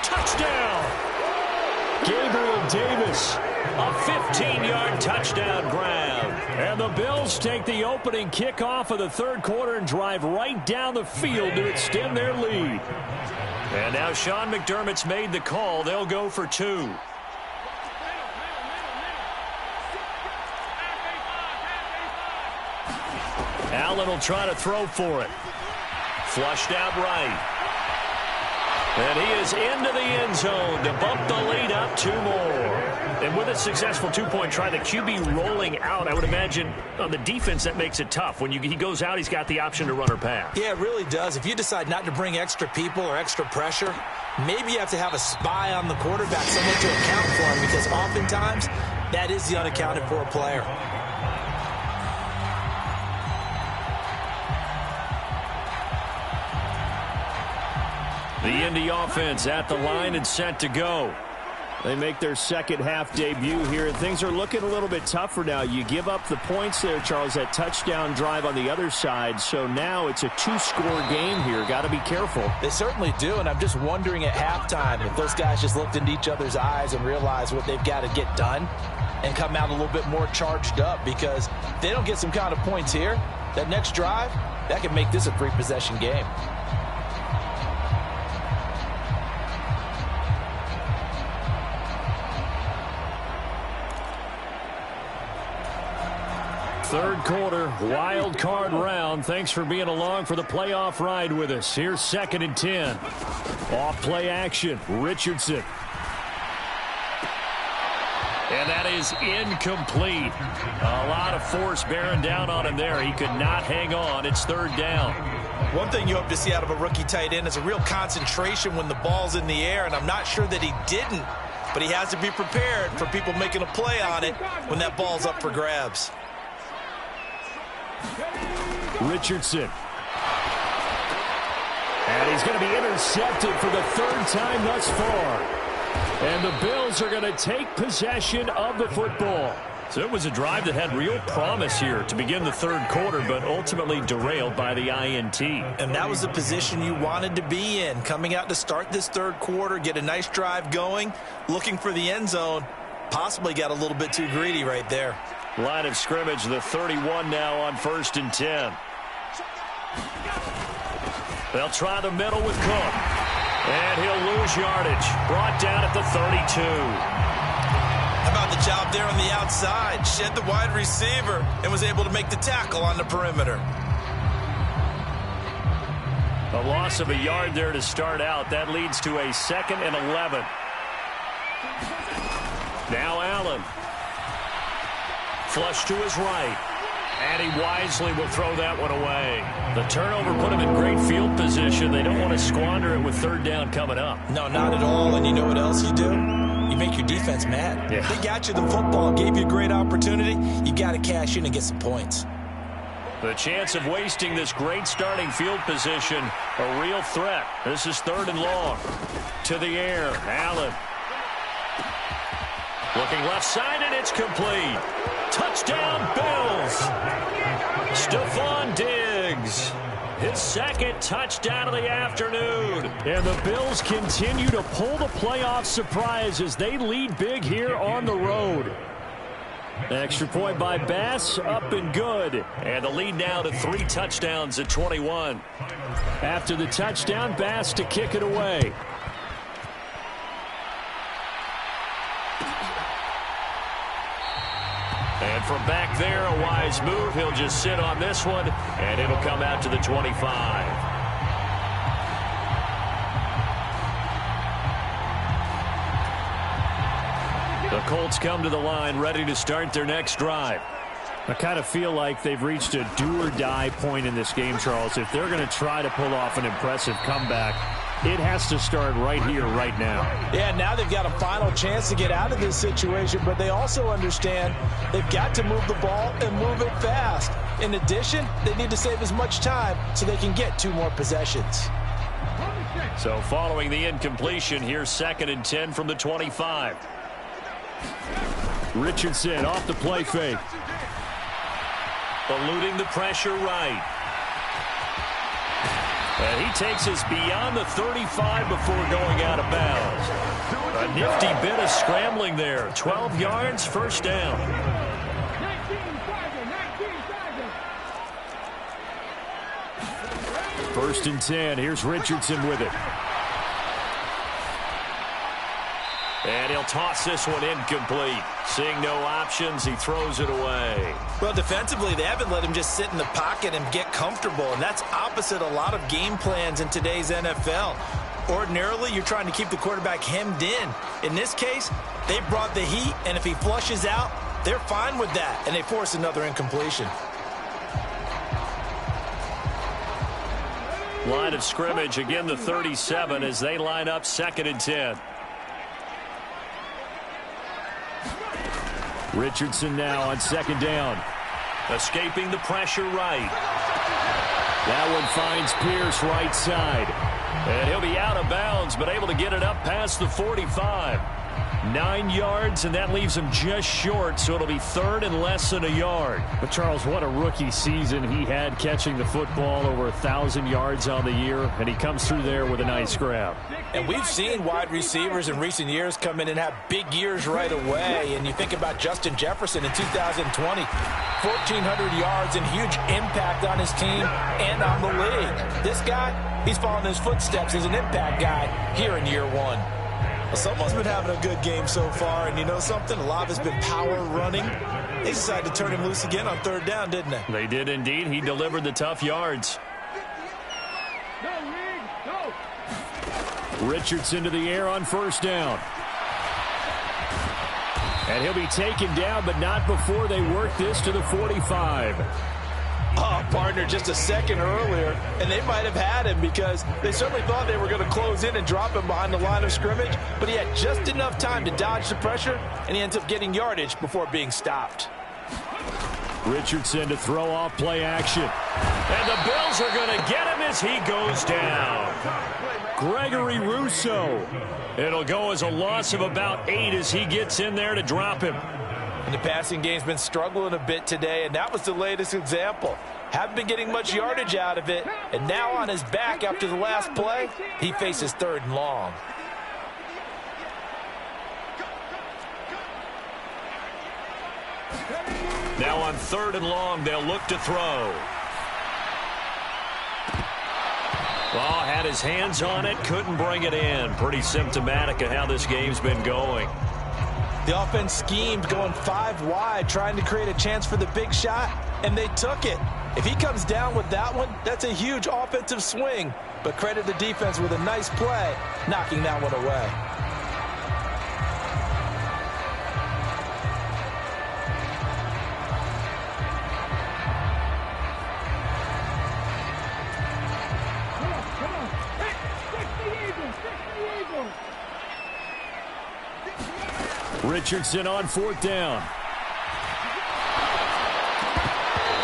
Touchdown! Gabriel Davis, a 15-yard touchdown grab. And the Bills take the opening kickoff of the third quarter and drive right down the field to extend their lead. And now Sean McDermott's made the call. They'll go for 2. Allen will try to throw for it. Flushed out right. And he is into the end zone to bump the lead up 2 more. And with a successful 2-point try, the QB rolling out, I would imagine on the defense that makes it tough. When he goes out, he's got the option to run or pass. Yeah, it really does. If you decide not to bring extra people or extra pressure, maybe you have to have a spy on the quarterback, someone to account for him, because oftentimes that is the unaccounted for player. The Indy offense at the line and set to go. They make their second half debut here, and things are looking a little bit tougher now. You give up the points there, Charles, that touchdown drive on the other side. So now it's a 2-score game here. Got to be careful. They certainly do, and I'm just wondering at halftime if those guys just looked into each other's eyes and realized what they've got to get done and come out a little bit more charged up, because if they don't get some kind of points here, that next drive, that could make this a 3-possession game. Third quarter, wild card round. Thanks for being along for the playoff ride with us. Here's 2nd and 10. Off play action, Richardson. And that is incomplete. A lot of force bearing down on him there. He could not hang on. It's 3rd down. One thing you hope to see out of a rookie tight end is a real concentration when the ball's in the air, and I'm not sure that he didn't, but he has to be prepared for people making a play on it when that ball's up for grabs. Richardson. And he's going to be intercepted for the 3rd time thus far. And the Bills are going to take possession of the football. So it was a drive that had real promise here to begin the 3rd quarter, but ultimately derailed by the INT. And that was the position you wanted to be in, coming out to start this 3rd quarter, get a nice drive going, looking for the end zone. Possibly got a little bit too greedy right there. Line of scrimmage, the 31 now on 1st and 10. They'll try the middle with Cook. And he'll lose yardage. Brought down at the 32. How about the job there on the outside? Shed the wide receiver and was able to make the tackle on the perimeter. A loss of a yard there to start out. That leads to a 2nd and 11. Now Allen. Flush to his right. And he wisely will throw that one away. The turnover put him in great field position. They don't want to squander it with third down coming up. No, not at all. And you know what else you do? You make your defense mad. Yeah. They got you the football, gave you a great opportunity. You got to cash in and get some points. The chance of wasting this great starting field position, a real threat. This is third and long. To the air, Allen. Looking left side, and it's complete. Touchdown, Bills. Stephon Diggs. His second touchdown of the afternoon. And the Bills continue to pull the playoff surprise as they lead big here on the road. Extra point by Bass, up and good. And the lead now to 3 touchdowns at 21. After the touchdown, Bass to kick it away. And from back there, a wise move. He'll just sit on this one, and it'll come out to the 25. The Colts come to the line, ready to start their next drive. I kind of feel like they've reached a do-or-die point in this game, Charles. If they're going to try to pull off an impressive comeback, it has to start right here, right now. Yeah, now they've got a final chance to get out of this situation, but they also understand they've got to move the ball and move it fast. In addition, they need to save as much time so they can get 2 more possessions. So following the incompletion, here's 2nd and 10 from the 25. Richardson off the play fake. Eluding the pressure right. And he takes us beyond the 35 before going out of bounds. A nifty bit of scrambling there. 12 yards, first down. 1st and 10. Here's Richardson with it. And he'll toss this one incomplete. Seeing no options, he throws it away. Well, defensively, they haven't let him just sit in the pocket and get comfortable, and that's opposite a lot of game plans in today's NFL. Ordinarily, you're trying to keep the quarterback hemmed in. In this case, they brought the heat, and if he flushes out, they're fine with that, and they force another incompletion. Line of scrimmage, again the 37 as they line up 2nd and 10. Richardson now on 2nd down. Escaping the pressure right. That one finds Pierce right side. And he'll be out of bounds, but able to get it up past the 45. 9 yards, and that leaves him just short, so it'll be 3rd and less than a yard. But, Charles, what a rookie season he had catching the football, over 1,000 yards on the year, and he comes through there with a nice grab. And we've seen wide receivers in recent years come in and have big years right away. And you think about Justin Jefferson in 2020, 1,400 yards and huge impact on his team and on the league. This guy, he's following his footsteps as an impact guy here in year 1. Well, someone's been having a good game so far, and you know something? A lot of it's been power running. They decided to turn him loose again on 3rd down, didn't they? They did indeed. He delivered the tough yards. Richardson to the air on 1st down. And he'll be taken down, but not before they work this to the 45. Oh, partner, just a second earlier, and they might have had him because they certainly thought they were going to close in and drop him behind the line of scrimmage, but he had just enough time to dodge the pressure, and he ends up getting yardage before being stopped. Richardson to throw off play action. And the Bills are going to get him as he goes down. Gregory Rousseau. It'll go as a loss of about 8 as he gets in there to drop him. And the passing game's been struggling a bit today, and that was the latest example. Haven't been getting much yardage out of it, and now on his back after the last play, he faces 3rd and long. Now on 3rd and long, they'll look to throw. Well, had his hands on it, couldn't bring it in. Pretty symptomatic of how this game's been going. The offense schemed going 5 wide, trying to create a chance for the big shot, and they took it. If he comes down with that one, that's a huge offensive swing. But credit the defense with a nice play, knocking that one away. Richardson on 4th down.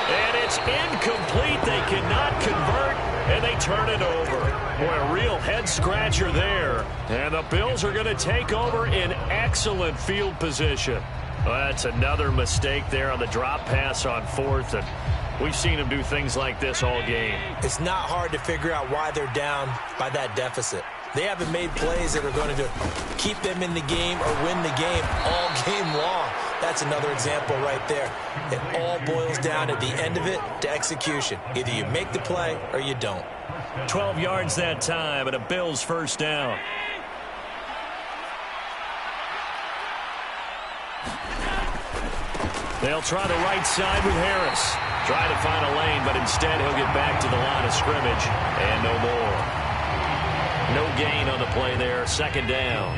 And it's incomplete. They cannot convert, and they turn it over. Boy, a real head-scratcher there. And the Bills are going to take over in excellent field position. Well, that's another mistake there on the drop pass on 4th, and we've seen them do things like this all game. It's not hard to figure out why they're down by that deficit. They haven't made plays that are going to keep them in the game or win the game all game long. That's another example right there. It all boils down at the end of it to execution. Either you make the play or you don't. 12 yards that time and a Bills first down. They'll try the right side with Harris. Try to find a lane, but instead he'll get back to the line of scrimmage and no more. No gain on the play there. 2nd down.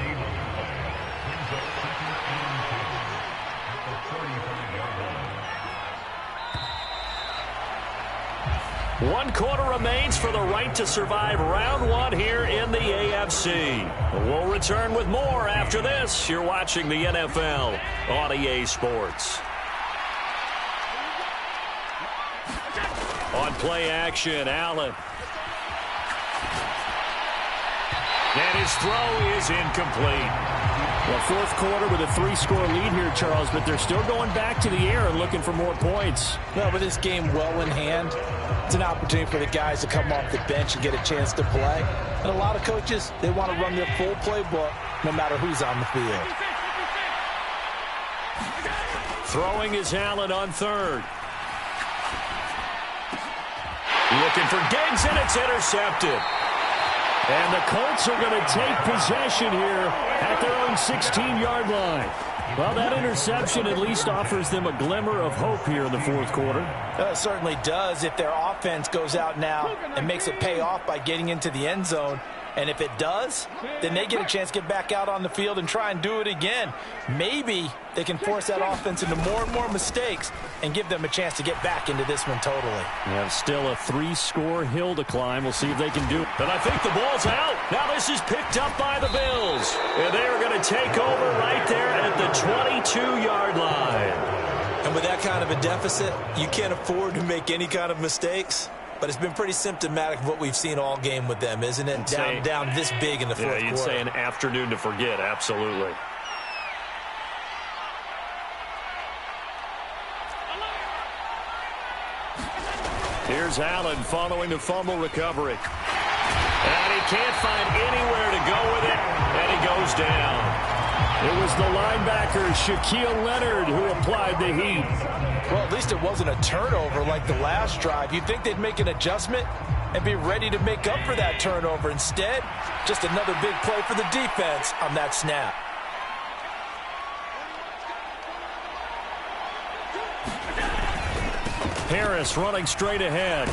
One quarter remains for the right to survive round 1 here in the AFC. We'll return with more after this. You're watching the NFL on EA Sports. On play action, Allen. And his throw is incomplete. Well, 4th quarter with a 3-score lead here, Charles, but they're still going back to the air and looking for more points. Well, with this game well in hand, it's an opportunity for the guys to come off the bench and get a chance to play. And a lot of coaches, they want to run their full playbook no matter who's on the field. Throwing is Allen on 3rd. Looking for Diggs, and it's intercepted. And the Colts are going to take possession here at their own 16-yard line. Well, that interception at least offers them a glimmer of hope here in the 4th quarter. It certainly does if their offense goes out now and makes it pay off by getting into the end zone. And if it does, then they get a chance to get back out on the field and try and do it again. Maybe they can force that offense into more and more mistakes and give them a chance to get back into this one totally. Yeah, still a 3-score hill to climb. We'll see if they can do it. But I think the ball's out. Now this is picked up by the Bills. And they are going to take over right there at the 22-yard line. And with that kind of a deficit, you can't afford to make any kind of mistakes. But it's been pretty symptomatic of what we've seen all game with them, isn't it? Down this big in the 4th quarter. Yeah, you'd say an afternoon to forget, absolutely. Here's Allen following the fumble recovery. And he can't find anywhere to go with it, and he goes down. It was the linebacker, Shaquille Leonard, who applied the heat. Well, at least it wasn't a turnover like the last drive. You'd think they'd make an adjustment and be ready to make up for that turnover. Instead, just another big play for the defense on that snap. Harris running straight ahead.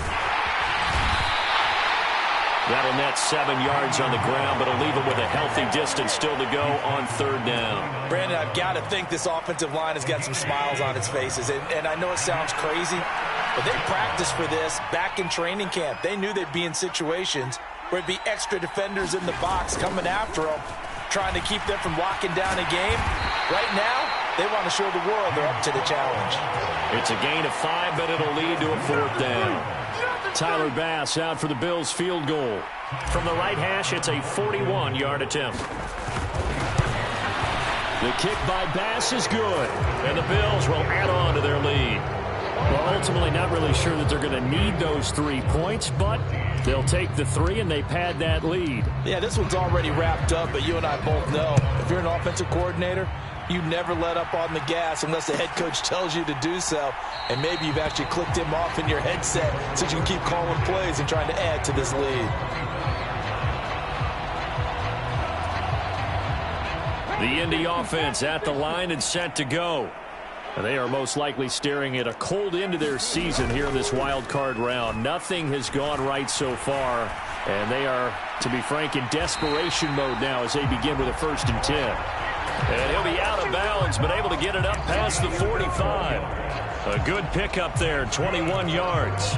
That'll net 7 yards on the ground, but it'll leave him with a healthy distance still to go on 3rd down. Brandon, I've got to think this offensive line has got some smiles on its faces. And I know it sounds crazy, but they practiced for this back in training camp. They knew they'd be in situations where it'd be extra defenders in the box coming after them, trying to keep them from locking down a game. Right now, they want to show the world they're up to the challenge. It's a gain of 5, but it'll lead to a 4th down. Tyler Bass out for the Bills field goal. From the right hash, it's a 41-yard attempt. The kick by Bass is good, and the Bills will add on to their lead. Well, ultimately not really sure that they're going to need those 3 points, but they'll take the 3 and they pad that lead. Yeah, this one's already wrapped up, but you and I both know if you're an offensive coordinator, you never let up on the gas unless the head coach tells you to do so. And maybe you've actually clicked him off in your headset so you can keep calling plays and trying to add to this lead. The Indy offense at the line and set to go. And they are most likely staring at a cold end to their season here in this wild card round. Nothing has gone right so far, and they are, to be frank, in desperation mode now as they begin with a 1st and 10. And he'll be out of bounds, but able to get it up past the 45. A good pickup there, 21 yards.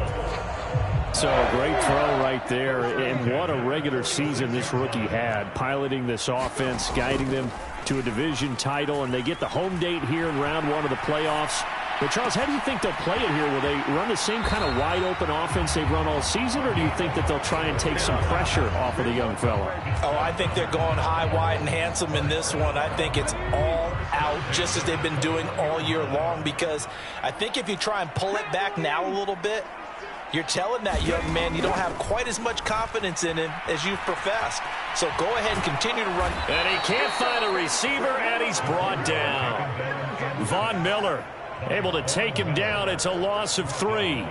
So a great throw right there, and what a regular season this rookie had, piloting this offense, guiding them to a division title, and they get the home date here in round 1 of the playoffs. But, Charles, how do you think they'll play it here? Will they run the same kind of wide-open offense they've run all season, or do you think that they'll try and take some pressure off of the young fella? Oh, I think they're going high, wide, and handsome in this one. I think it's all out, just as they've been doing all year long, because I think if you try and pull it back now a little bit, you're telling that young man you don't have quite as much confidence in him as you've professed. So go ahead and continue to run. And he can't find a receiver, and he's brought down. Von Miller able to take him down. It's a loss of 3.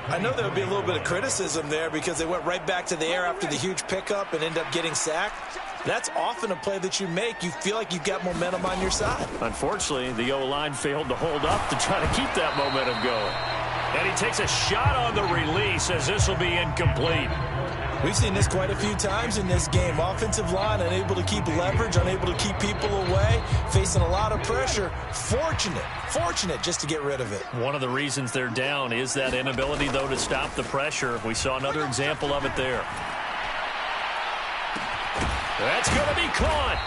I know there would be a little bit of criticism there because they went right back to the air after the huge pickup and end up getting sacked. That's often a play that you make. You feel like you've got momentum on your side. Unfortunately, the O-line failed to hold up to try to keep that momentum going. And he takes a shot on the release as this will be incomplete. We've seen this quite a few times in this game. Offensive line unable to keep leverage, unable to keep people away, facing a lot of pressure. Fortunate just to get rid of it. One of the reasons they're down is that inability, though, to stop the pressure. We saw another example of it there. That's going to be caught.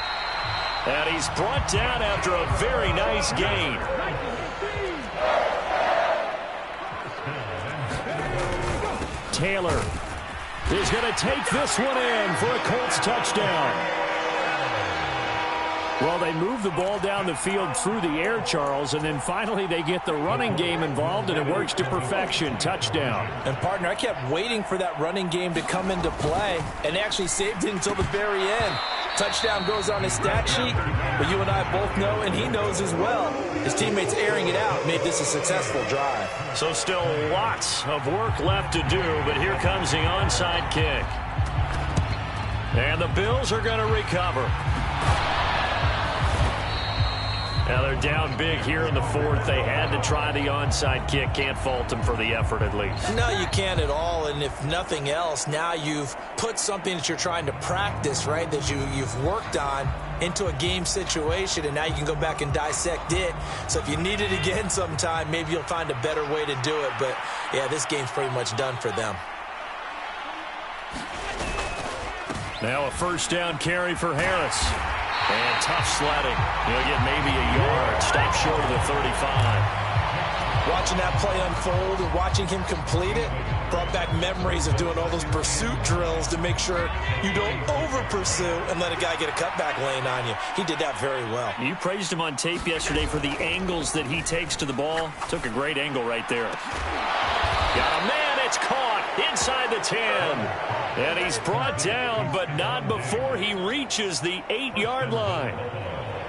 And he's brought down after a very nice gain. Taylor is going to take this one in for a Colts touchdown. Well, they move the ball down the field through the air, Charles, and then finally they get the running game involved, and it works to perfection. Touchdown. And, partner, I kept waiting for that running game to come into play and actually saved it until the very end. Touchdown goes on his stat sheet, but you and I both know, and he knows as well, his teammates airing it out made this a successful drive. So still lots of work left to do, but here comes the onside kick. And the Bills are going to recover. Now they're down big here in the 4th. They had to try the onside kick. Can't fault them for the effort at least. No, you can't at all. And if nothing else, now you've put something that you're trying to practice, right, that you've worked on into a game situation, and now you can go back and dissect it. So if you need it again sometime, maybe you'll find a better way to do it. But, yeah, this game's pretty much done for them. Now a first down carry for Harris. And tough sledding. He'll get maybe a yard. Stop short of the 35. Watching that play unfold and watching him complete it brought back memories of doing all those pursuit drills to make sure you don't over-pursue and let a guy get a cutback lane on you. He did that very well. You praised him on tape yesterday for the angles that he takes to the ball. Took a great angle right there. Got a man. It's caught inside the 10. And he's brought down, but not before he reaches the 8-yard line.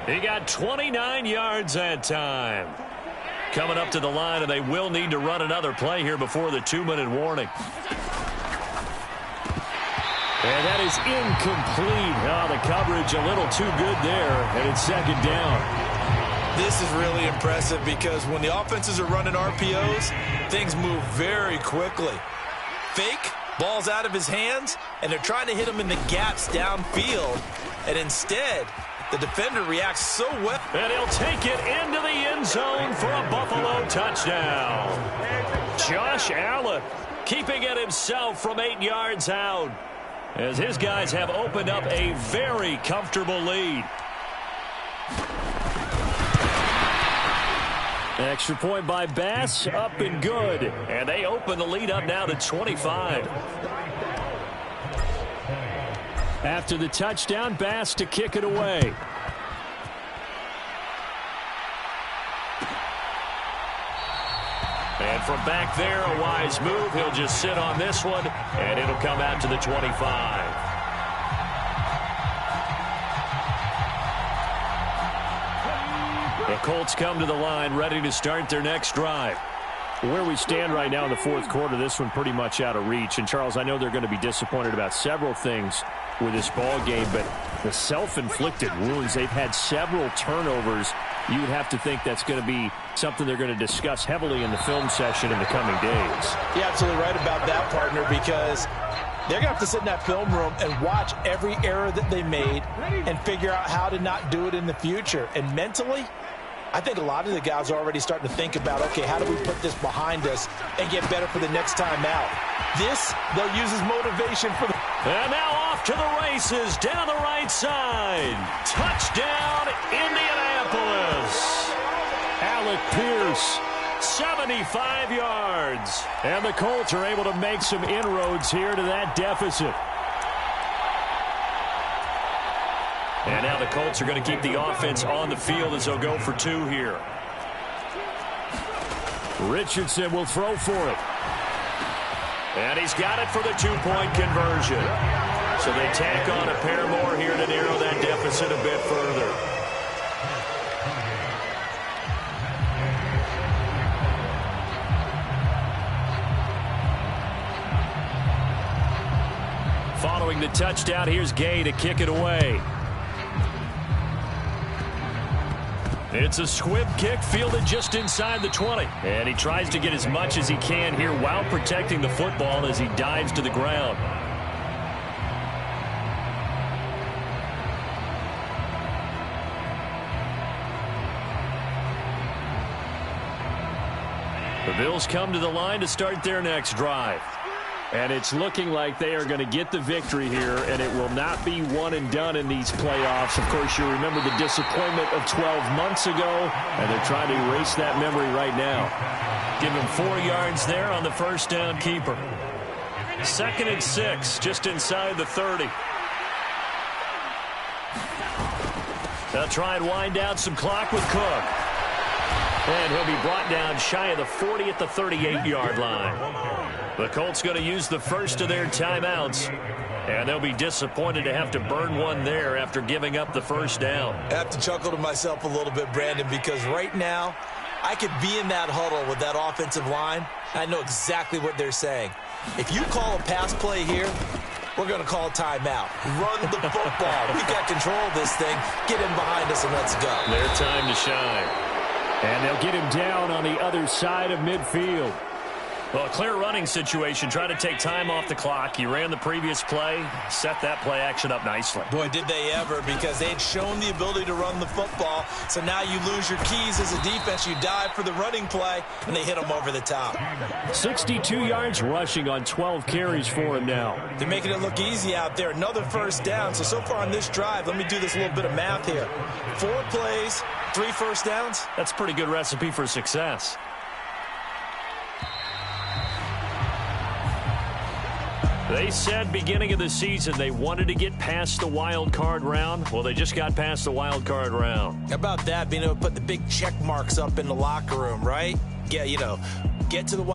He got 29 yards that time. Coming up to the line, and they will need to run another play here before the 2-minute warning. And that is incomplete. Oh, the coverage a little too good there, and it's second down. This is really impressive because when the offenses are running RPOs, things move very quickly. Fake, ball's out of his hands, and they're trying to hit him in the gaps downfield. And instead, the defender reacts so well. And he'll take it into the end zone for a Buffalo touchdown. Josh Allen keeping it himself from 8 yards out, as his guys have opened up a very comfortable lead. Extra point by Bass, up and good. And they open the lead up now to 25. After the touchdown, Bass to kick it away. And from back there, a wise move. He'll just sit on this one, and it'll come out to the 25. The Colts come to the line, ready to start their next drive. Where we stand right now in the 4th quarter, this one pretty much out of reach. And, Charles, I know they're going to be disappointed about several things with this ball game, but the self-inflicted wounds, they've had several turnovers. You would have to think that's going to be something they're going to discuss heavily in the film session in the coming days. You're absolutely right about that, partner, because they're going to have to sit in that film room and watch every error that they made and figure out how to not do it in the future. And mentally, I think a lot of the guys are already starting to think about, okay, how do we put this behind us and get better for the next time out? This, they'll use as motivation for the... And now off to the races down the right side. Touchdown, Indianapolis. Alec Pierce, 75 yards. And the Colts are able to make some inroads here to that deficit. And now the Colts are going to keep the offense on the field as they'll go for 2 here. Richardson will throw for it. And he's got it for the 2-point conversion. So they tack on a pair more here to narrow that deficit a bit further. Following the touchdown, here's Gay to kick it away. It's a squib kick fielded just inside the 20. And he tries to get as much as he can here while protecting the football as he dives to the ground. The Bills come to the line to start their next drive. And it's looking like they are going to get the victory here, and it will not be one and done in these playoffs. Of course, you remember the disappointment of 12 months ago, and they're trying to erase that memory right now. Give him 4 yards there on the first down keeper. 2nd and 6, just inside the 30. They'll try and wind down some clock with Cook. And he'll be brought down shy of the 40 at the 38-yard line. The Colts going to use the first of their timeouts, and they'll be disappointed to have to burn one there after giving up the first down. I have to chuckle to myself a little bit, Brandon, because right now I could be in that huddle with that offensive line. I know exactly what they're saying. If you call a pass play here, we're going to call a timeout. Run the football. We got control of this thing. Get in behind us and let's go. Their time to shine. And they'll get him down on the other side of midfield. Well, a clear running situation. Try to take time off the clock. He ran the previous play, set that play action up nicely. Boy, did they ever, because they'd shown the ability to run the football. So now you lose your keys as a defense. You dive for the running play, and they hit him over the top. 62 yards rushing on 12 carries for him now. They're making it look easy out there. Another first down. So far on this drive, let me do this little bit of math here. 4 plays, 3 first downs. That's a pretty good recipe for success. They said beginning of the season they wanted to get past the wild card round. Well, they just got past the wild card round. How about that, being able to put the big check marks up in the locker room, right? Yeah, you know, get to the wild